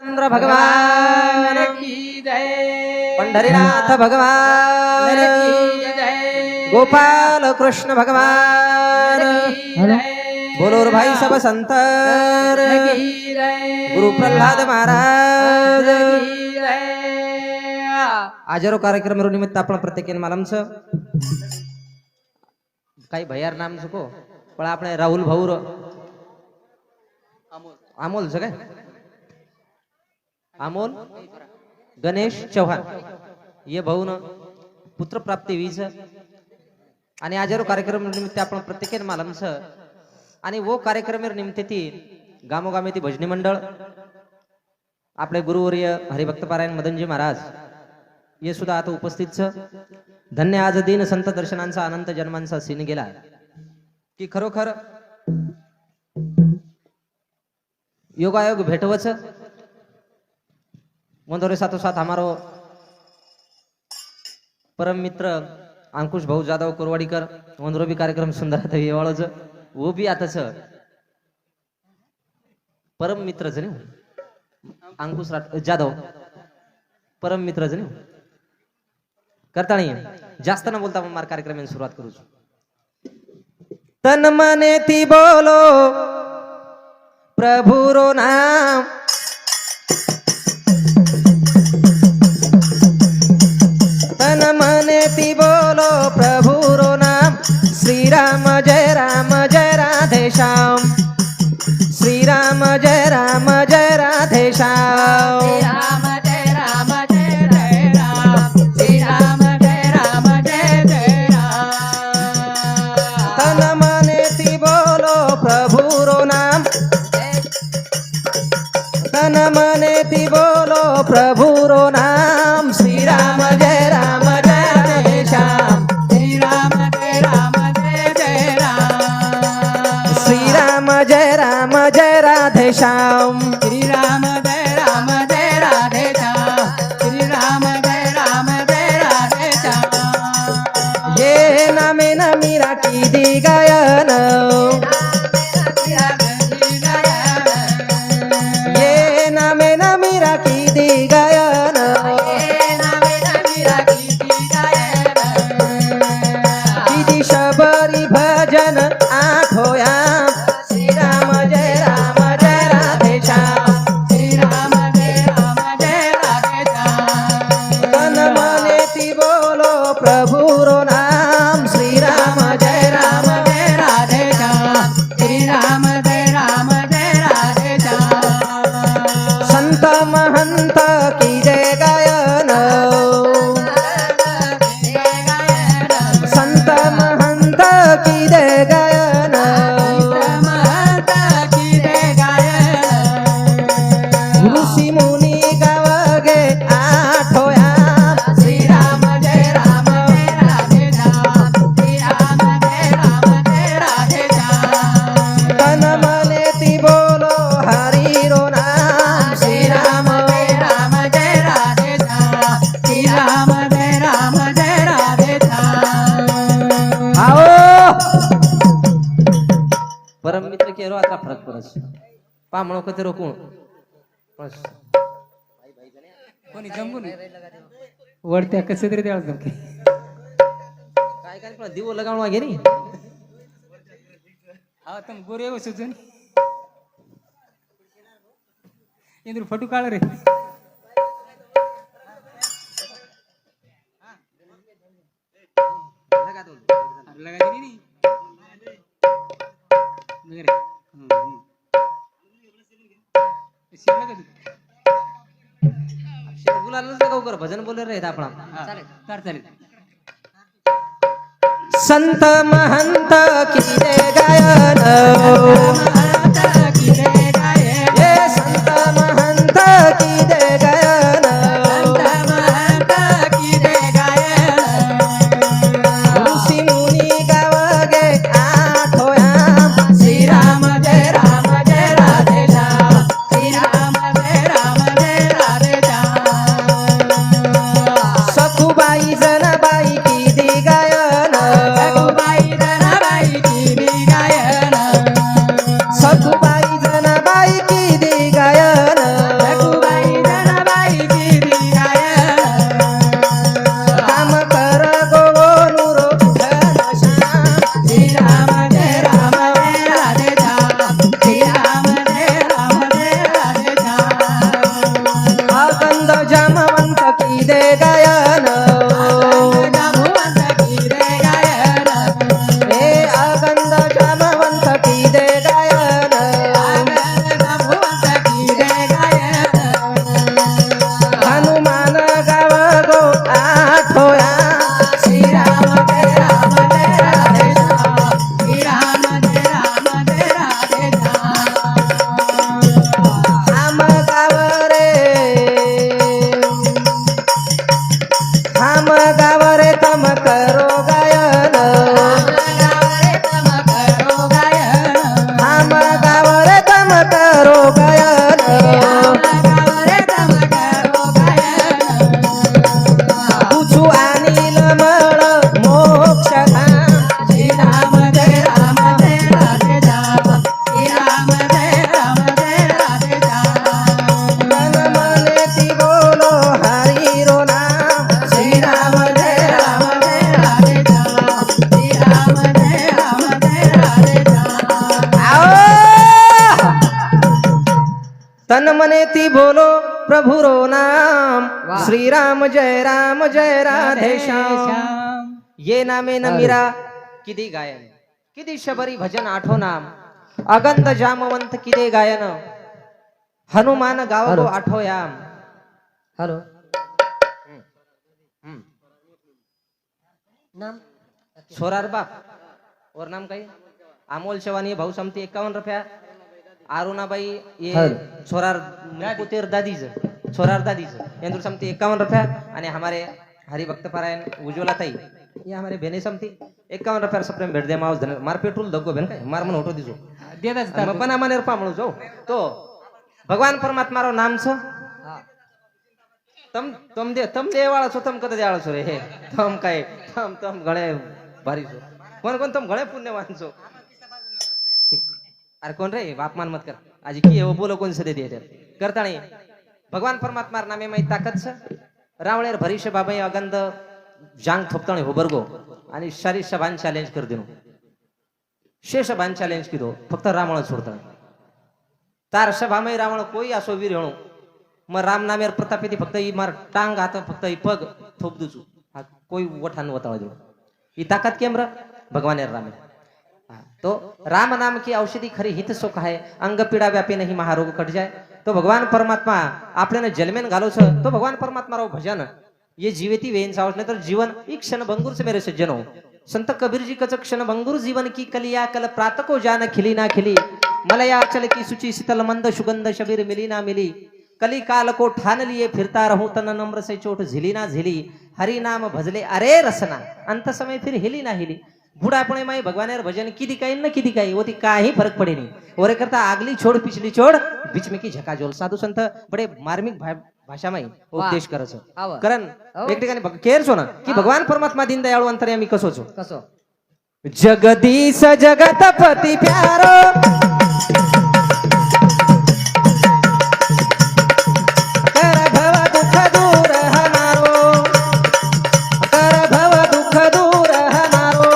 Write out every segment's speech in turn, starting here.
चंद्र भगवान की जय, पंढरीनाथ भगवान की जय, गोपाल कृष्ण भगवान की जय, बोलो रे भाई सब संतर की जय, गुरु प्रल्हाद महाराज की जय. आजरो कार्यक्रम निमित्त आपण प्रत्येकाने मालमचं काही भैयार नाम चुको पण આપણે राहुल भाऊ अमोल काय अमोल गणेश चौहान ये भाऊ न पुत्र प्राप्ती वीज आणि आजरो कार्यक्रम निमित्त आपण प्रत्येकाने मालमचं आणि वो कार्यक्रम निमित्त ती गामोगामी ती भजनी मंडळ आपले गुरुवर्य हरिभक्त पारायण मदनजी महाराज ये सुद्धा आता उपस्थित छ धन्य आज दिन संत दर्शनांचा अनंत जन्मांचा सीन गेला की खरोखर योगायोग भेटवच मंदोरे साथो साथ हमारो परम मित्र अंकुश भाऊ जाधव कुरवाडीकर मंदोरो भी कार्यक्रम सुंदर आता येवाळोच वो भी आताच परम मित्र जण अंकुश जाधव परम मित्र जण करता नाही जास्त न बोलता मार कार्यक्रम सुरुवात करू तन मने ती बोलो प्रभु रो नाम तन मने ती बोलो प्रभु रो नाम श्री राम जय राधे श्याम श्री राम जय राधे श्याम राम जय राम जय जय राम, श्री राम जय राम जय जय राम. तन मने ती बोलो प्रभु रो नाम तन मने ती बोलो प्रभु रो नाम श्री राम जय राधे श्याम श्री राम जय जय राम, श्री राम जय राधे श्याम श्री राम जय राधे श्याम, श्री राम जय राधे श्याम. ये नामे न मीरा की दी गायन ये नामे न मीरा की दी गायन दीदी शबरी भजन आठोयाम श्री राम जय राधे श्याम श्री राम जय राधे श्याम. तन मने ती बोलो प्रभु रो नाम श्री राम जय राधे श्याम, श्री राम जय राधे श्याम. संत महंत की जय गायन संत महंत की जय गायन ऋषी मुनी गावगे आठोयाम श्री राम जय राधे श्याम, श्री राम जय राधे श्याम. तन मने ती बोलो हरि रो नाम श्री राम जय राधे श्याम, श्री राम जय राधे श्याम. आओ परम मित्र केरो आता फरक पडस पा म्हणो कते रोकून बस कोणी जमून वरत्या कसे तरी द्यावं जमके. काय काय पण दिवो लगावणा घे नी हा तुम गोरे हो सुजन इंद्र फटू काळ रे. लगा दे नी मगर शिवला का गुलालच लगाव कर भजन बोले रे आपण चालेल. संत महंत की जय गायन ये संत महंत की जय गायन ऋषी मुनी गावगे आठोयाम श्री राम जय राधे श्याम, श्री राम जय राधे श्याम. सखुबाई जनाबाई की दी गायन रघुबाई धनाबाई की गायन नेति बोलो प्रभु रो नाम वाह। श्री राम जय राधे श्याम ये नामे न मीरा किती गायन किती शबरी भजन आठो नाम अगंध जामवंत किती गायन हनुमान गाव हॅलो. गो आठो याम हॅलो हम्म. नाम छोरार बाप और नाम काही अमोल चव्हाण ये भाऊ समती 51 रुपया अरुणाबाई ये हॅलो. छोरार पुतेर दादीज छोरार दादीज यांदूर समती 51 रुपया आणि हमारे हरिभक्त पारायण उज्ज्वला ताई ये हमारे बेने समती 51 रुपया सप्रेम भेट दे मावस धन मार पेट्रोल दगो बेन काय मार मन होतो दिसो देताच मग पण आम्हाला पामळू जाऊ तो भगवान परमात्मा रो नाम छ तम देवाळा છો તમ કદે દેવાળા છો રે હે તમ કાય તમ ઘણે ભારી છો કોણ તમ ઘણે પુણ્યવાન છો ठीक अरे कोण रे बापमान मत कर आज की हो बोलो कोण सदे दे करता नाही भगवान परमात्मा नामे माई ताकद छ रावळेर भरीश बाबाई अगंद जांग थोपताणी हो बरगो आणि शरीर सभान चॅलेंज कर देनो शेष बान चॅलेंज किदो फक्त रावण सोडता तार सभामय रावण कोई असो वीर हेणो मग राम नामेर प्रताप येते फक्त ही मार टांग आता फक्त ही पग थोप दुचू हा कोई वठान वतावा देऊ ही ताकद केम र भगवान राम तो राम नाम की औषधि खरी हित सुख है अंग पीड़ा व्यापी नहीं महारोग कट जाए तो भगवान परमात्मा आपल्याला जन्मेन घालो छ तो भगवान परमात्मा रो भजन ये जीवेती वेन सावस नहीं तो जीवन एक क्षण भंगुर से मेरे सज्जनों संत कबीर जी कच क्षण भंगुर जीवन की कलिया कल प्रात को जान खिली ना खिली मलया चल की सुचि शीतल मंद सुगंध शबीर मिली ना मिली कली काल को ठान लिए फिरता रहूं तन नम्र से चोट झिली ना झिली हरि नाम भजले अरे रसना अंत समय फिर हिली ना हिली बुढ़ापणे माई भगवान भजन किदी काही न किदी काही होती काही फरक पड़े नहीं और करता आगली छोड़ पिछली छोड़ बीच में की झकाझोल साधु संत बड़े मार्मिक भाषा में उपदेश करत छ आवा. कारण हो. एक ठिकाणी केर छो ना की भगवान परमात्मा दीन दयाळु अंतर्यामी कसो छो कसो जगदीश जगतपति प्यारो कर भव दुख दूर हमारो कर भव दुख दूर हमारो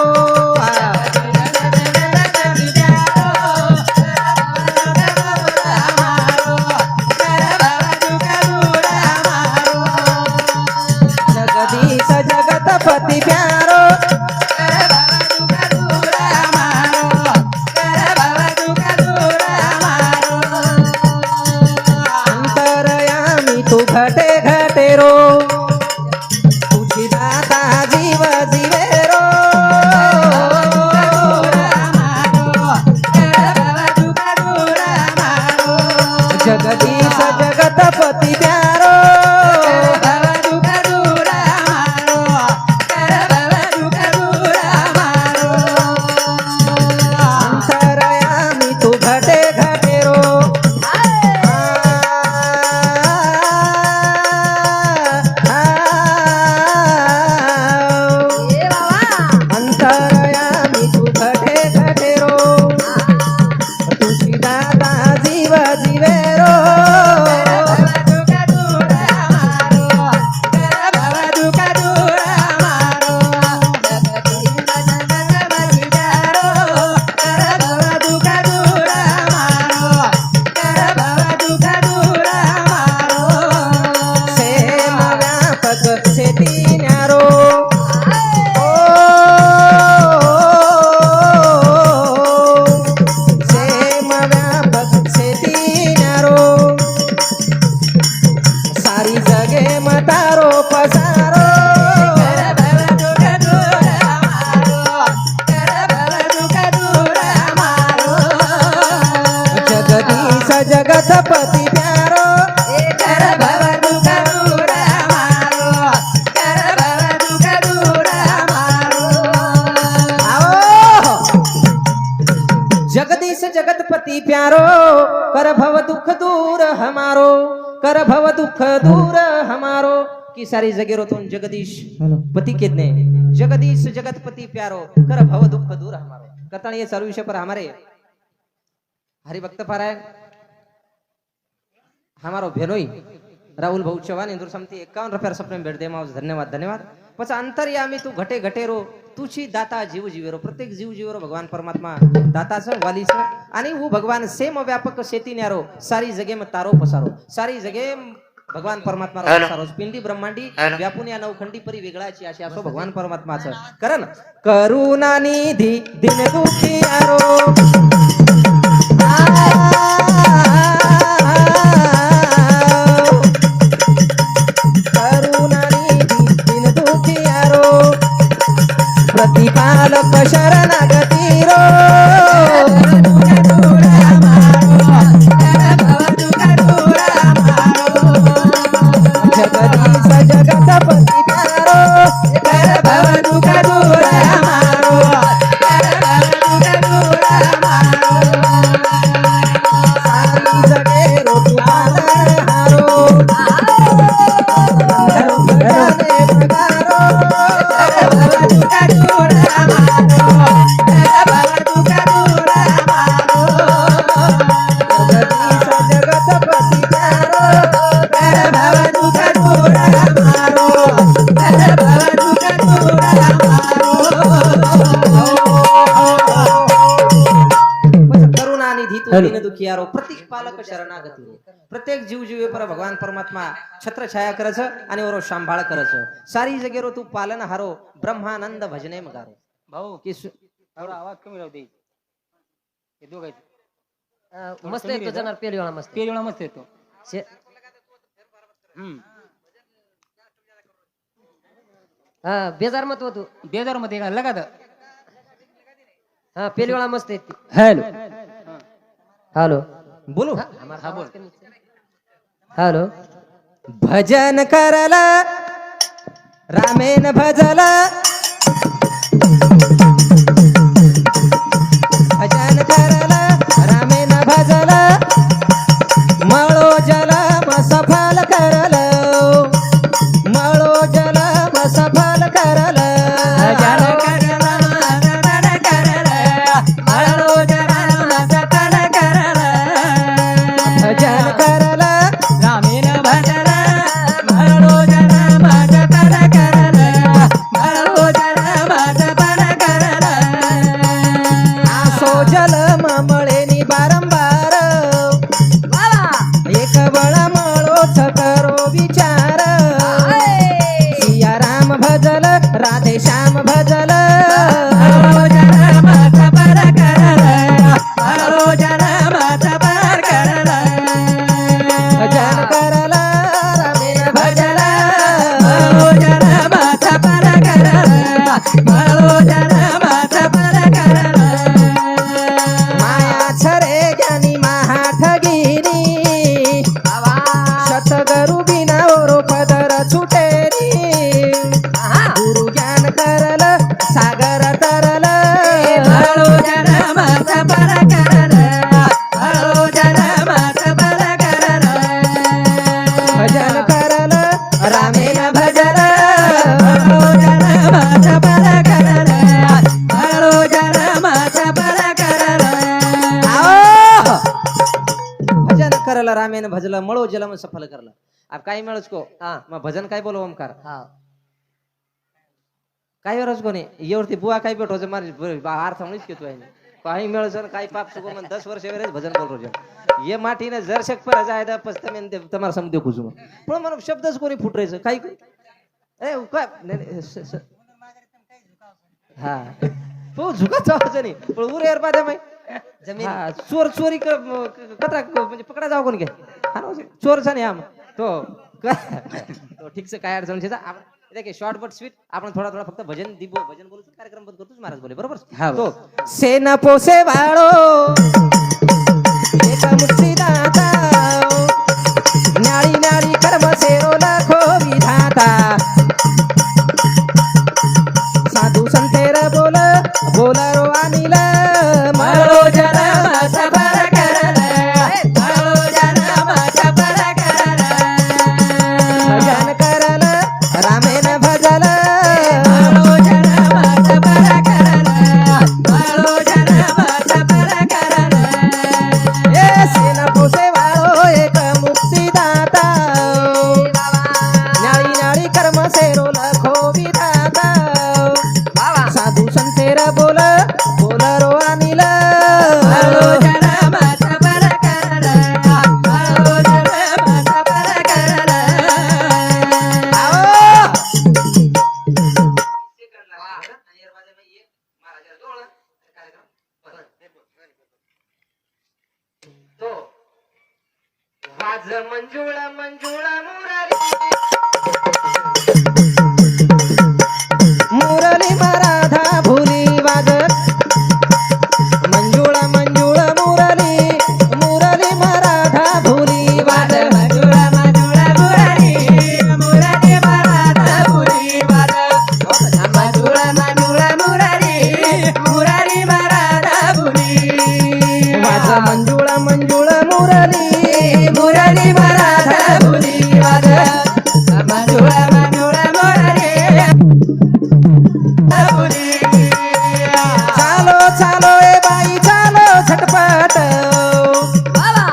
जगदीश जगतपति प्यारो अंतरयामी तू घटे घटे रो तुझी दाता जीव जीवे रो जगदीश जगतपति प्यारो अंतरयामी तू घटे घटे रो अंतरयामी तू घटे घटे रो तुझी दाता जीव जीवे रो सेम व्यापक शेती न्यारो सेम व्यापक शेती न्यारो सारी जगे मतारो पसारो जगदीश जगतपति प्यारो आओ जगदीश जगतपति प्यारो कर भव दुख दूर हमारो कर भव दुख दूर हमारो की सारी जगेरो तुम जगदीश पति कितने जगदीश जगतपति प्यारो कर भव दुख दूर हमारो करता ये चालू विषय पर हमारे हरिभक्त पारायण हमारो भेनोई राहुल भाऊ चौहान इंदुर समती 51 रुपया सप्रेम भेट दे मावस धन्यवाद धन्यवाद पछ अंतर्यामी तू घटे घटे रो तुची दाता जीव जीवेरो प्रत्येक जीव जीवेरो भगवान परमात्मा दाताचं वालीचं आणि वो भगवान सेम व्यापक शेती न्यारो सारी जगे में तारो पसारो सारी जगे भगवान परमात्मा पसारो पिंडी ब्रह्मांडी व्यापून या नवखंडी परी वेगळाची अशी असो भगवान परमात्माचं कारण करुणा निधी दिन दुखी आरो प्रतिपालक शरणागती रो जगदीश जगत पतितारो भव दुःख दूर हमारो सारी जगे रो तुम्हारा हारो दुखियारो प्रतिपालक शरणागती प्रत्येक जीव जीवे पर भगवान परमात्मा छत्र छाया करच आणि ओरो सांभाळ करच सारी जगेरो तू पालन हारो ब्रह्मानंद भजने मगारो भाऊ की थोडा आवाज कमी राहू दे हे दोघांचे मस्त येतो जनार पेलीवाळा मस्त पेरीवाळा मस्त येतो हा बेजार मत होतो बेजार मध्ये का लगात हा पेलीवाळा मस्त येते हॅलो हॅलो बोलो हा बोल हॅलो भजन करल रामेन भजल भजन करल रामेन भजल मळो जल सफल करल मळो जल सफल करल भजन करल मळो जल सफल करल भजन करल रामेन भजल मळो जल सफल करल मळो जल सफल करल आसो जल मळेनी बारंबार एक बळ मळोच करो विचार सिया राम भजल राधे श्याम भजल मळो जल सफल करल मळो जल सफल करल भजन करल रामेन भजल मळो जल सफल करल मळो जल सफल करल माया छरे ज्ञानी महाठगिरी शतगरु बिना ओरो पदर छुटेरी गुरु ज्ञान करल सागर तरल मळो जल सफल करल मळो जल सफल करल भजन करल रामेन भजल मळो जल सफल करल मळो जल सफल करल आओ! भजन करल रामेन भजल मळो जलम सफल करल अब काही मिळच को मग भजन काय बोलो ओमकार हा काही वेळच कोणी एवढी बुवा काय भेटो मारी अर्थ म्हणूच घेतो आहे काही मिळच काही पाप चुको मन 10 वर्ष वेळेस भजन बोल रोज ये माटीने जर शक पर जायदा पस्तमेन तुम्हाला समजू कुसुम पण मला शब्दच कोणी फुटरायचं काही ए काय हा तो झुकाचा आवाज नाही पण उर यार बाजा माई जमीन चोर चोरी कतरा म्हणजे पकडा जाव कोण घ्या हा ना चोरचा नाही आम तो ठीकच काय अडचण देखिए शॉर्ट बट स्वीट आपण थोडा थोडा फक्त भजन दिबो भजन बोलू कार्यक्रम बंद करतोच महाराज बोले बरोबर तो सेना पोसे वाळो एक मुक्ती दाता न्याळी न्याळी कर्म सेरो लाखो विधाता साधू संतेर बोल बोलारो अनिल मळो जल सफल करल मळो जल सफल करल भजन करल रामेन भजल मळो जल सफल करल मळो जल सफल करल ए सेना पोसे वाळो एक मुक्ती दाता मुरली मराठा भुली वाजत मंजुळ मंजुळ मुरली मुरली मराठा भुली वाजत मंजुळ मंजुळ मुरली मुरली मराठा भुली वाजत मंजुळ मंजुळ मुरली मुरली मराठा भुली वाज मंजुळ मंजुळ मुरली मुरली मराठा भुली वाजत मंजुळ मंजुळ मुरली भुली चालो चालो ए बाई चालो झटपट बाबा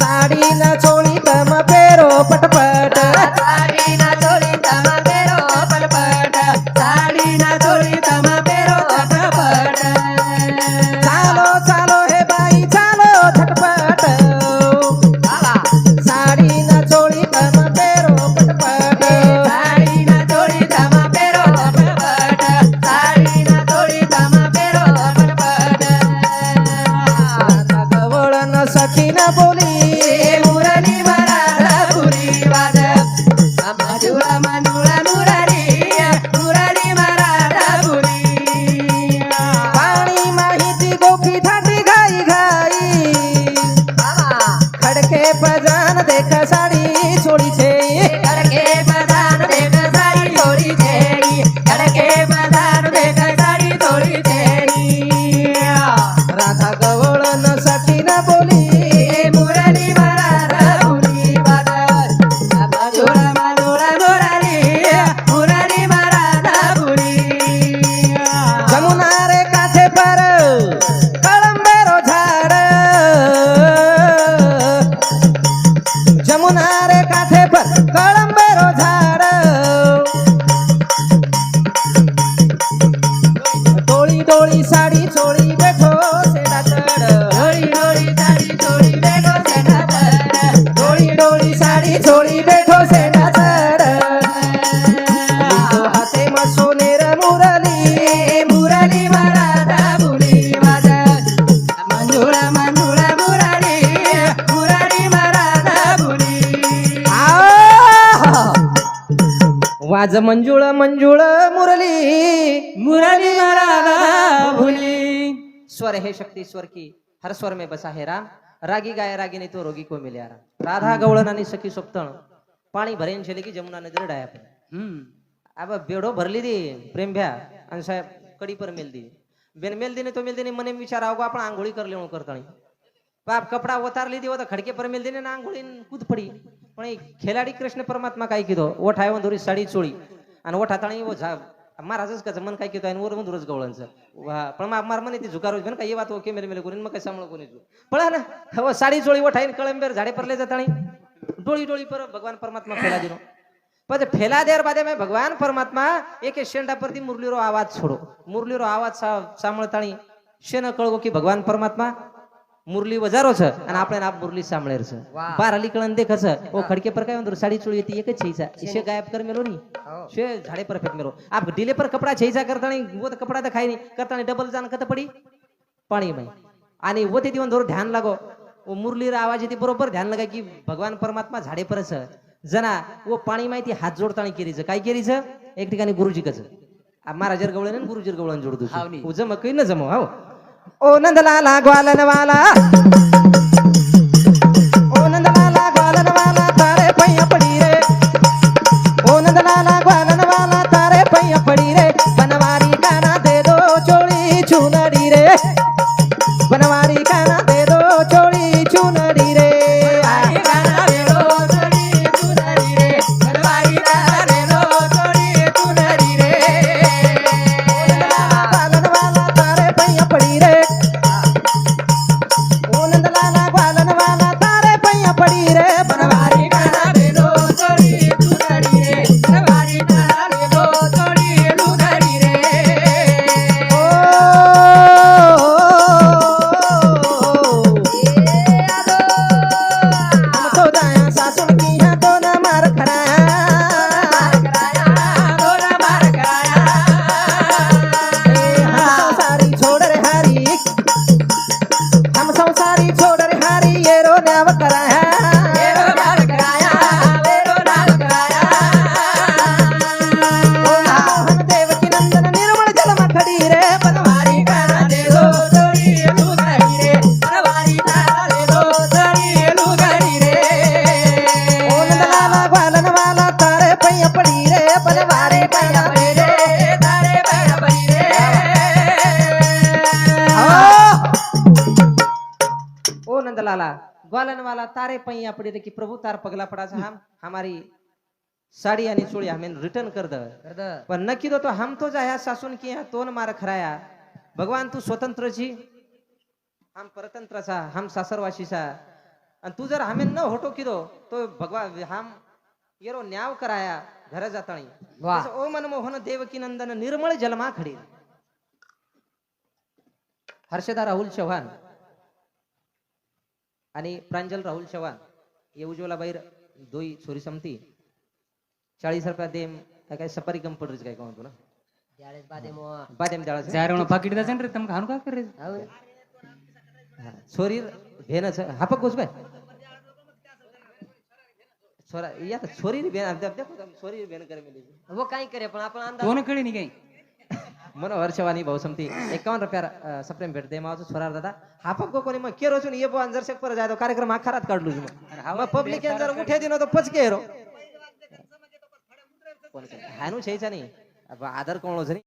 साडी न चोळी तम पेरो पटपट साडी ना चोळी तम पेरो पटपट साडी ना चोळी तम पेरो पटपट चालो चालो हे बाई चालो झटपट बाबा साडी न चोळी तम पेरो पटपट साडी ना चोळी तम पेरो पटपट साडी ना चोळी तम पेरो पटपट गवळ न सखी न बोली मुरली मराठा भुली वाजत मंजुळ मंजुळ मुरली मुरली मराठा भुली पाणी माहिती गोखी थाटी घाई घाई बाबा खडके पजान देख साडी चोळीचे खडके बदान देख साडी थोडी तेरी खडके बदान देख साडी थोडी तेरी राधा गवळ न सखी न बोली मुरली मराठा भुली वाजत मंजुळ मंजुळ मुरली मुरली मराठा भुली जमुना रे काठे पर कळंबेरो झाड जमुना रे काठे पर कळंबेरो झाड डोळी डोळी साडी चोळी बेठो सेडा चढ डोळी डोळी साडी चोळी बेगो सेना तर डोळी डोळी साडी चोळी बेठो सेडा चढ लिंगो हाते म सोनेर मुरली मुरली मराठा भुली वाजत मंजुळ मंजुळ मुरली मुरली मराठा भुली वाज मंजुळ मंजुळ मुरली मुरली मराठा भुली स्वर हे शक्ती स्वर की हर स्वर में बसा है राम रागी गाय रागी नहीं तो रोगी को मिले आराम राधा गवळण आणि सखी सोपतण पाणी भरेन छेले की जमुना नदी डाया पे अब बेडो भरली दी प्रेम भ्या आणि साहेब कडी पर मेल दी बेन मेल दी ने तो मेल दी ने मने विचार आवगो आपण आंघोळी करले म्हणून करताणी बाप कपडा उतारली दी होता खडके पर मेल दी ने आंघोळी कूद पडी पण एक खेळाडी कृष्ण परमात्मा काय किदो ओठ आहे दोरी साडी चोळी आणि ओठ हाताणी वो झा महाराजच का मन काय कितो आणि वर रोज गवळणचं वा पण मार म्हणे ती झुकार पण काय बात ओके मेले मेले करून मग काय सांभाळ कोणी पळा ना हो साडी चोळी ओठ आहे कळंबेर झाडे परले जाताणी डोळी डोळी पर भगवान परमात्मा फेला दिनो पर फेला देर बादे में भगवान परमात्मा एक शेंडा परती मुरलीरो आवाज छोड़ो मुरलीरो आवाज सांभळताणी शेन कळगो की भगवान परमात्मा मुरली वजारो छ आणि आपण आप मुरली सांभळेर छ बार अली कळन देखछ ओ खडके पर काय अंदर साडी चोळी येती एकच छईसा इसे गायब कर मेलो नी शे झाडे पर फेक मेलो आप डिले पर कपड़ा छईसा करताणी वो तो कपड़ा दिखाई नहीं करताणी डबल जान कत पडी पाणी में आणि वो ते दिवन धोर ध्यान लागो वो मुरलीर आवाज येते बरोबर ध्यान लगा की भगवान परमात्मा झाडे पर छ जना वो पाणी माहिती हात जोडताणी केरीच काय केरीच एक ठिकाणी गुरुजी कच महाराजर गवळण आणि गुरुजीर गवळण जोड दुसरी जम कई न जमो हाव ओ नंदलाला ग्वालन वाला ओ नंदलाला ग्वालन वाला तारे पैया पड़ी रे ओ नंदलाला ग्वालन वाला तारे पैया पड़ी रे बनवारी गाना दे दो चोली चुनरी रे बनवारी गाना दे दो चोली चुनरी रे गाना वेलो चोळी चुनरी रे बनवारी गाना वेलो चोळी चुनरी रे ग्वालन वाला तारे पैया पड़ी रे ओ नंदलाला ग्वालन वाला तारे पैया पड़ी रे बनवारी बनवारी गाना वेलो पई पड़ी कि प्रभु तार पगला पड़ा से हम हमारी साड़ी यानी चोड़ी हमें रिटर्न कर दे कर द. पर नक्की तो हम तो जाया सासून की तो न मार खराया भगवान तू स्वतंत्र छी हम परतंत्र सा हम सासरवासी सा आणि तू जर हमें न होटो किदो तो भगवान हम येरो न्याव कराया घर जातणी वाह. ओ मनमोहन देवकी नंदन निर्मळ जलमा खडी हर्षदा राहुल चव्हाण आणि प्रांजल राहुल चव्हाण ये उज्ज्वला बाहेर दोई सोरी समती 40 रुपया देम काय सपारी कम पडरीच काय कोण तुला त्यावेळेस बादे मो बादेम जाळा चार पाकिट द्यायचं रे तम खाणू का करे सोरी भेनच हापक गोस काय छोरा या छोरी भेन देखो छोरी भेन करे मिली वो काही करे पण आपण अंदाज कोण कळे नाही काही मन वर्षवानी भाऊ समती 51 रुपया सप्रेम भेट दे मावतो छोरार दादा हापक गो कोणी मग केरो ये बो अंजर शेक पर जाय कार्यक्रम आखारात काढलो मग पब्लिक जर उठे दिनो तो पचके रो हानू छेचा नाही आदर कोण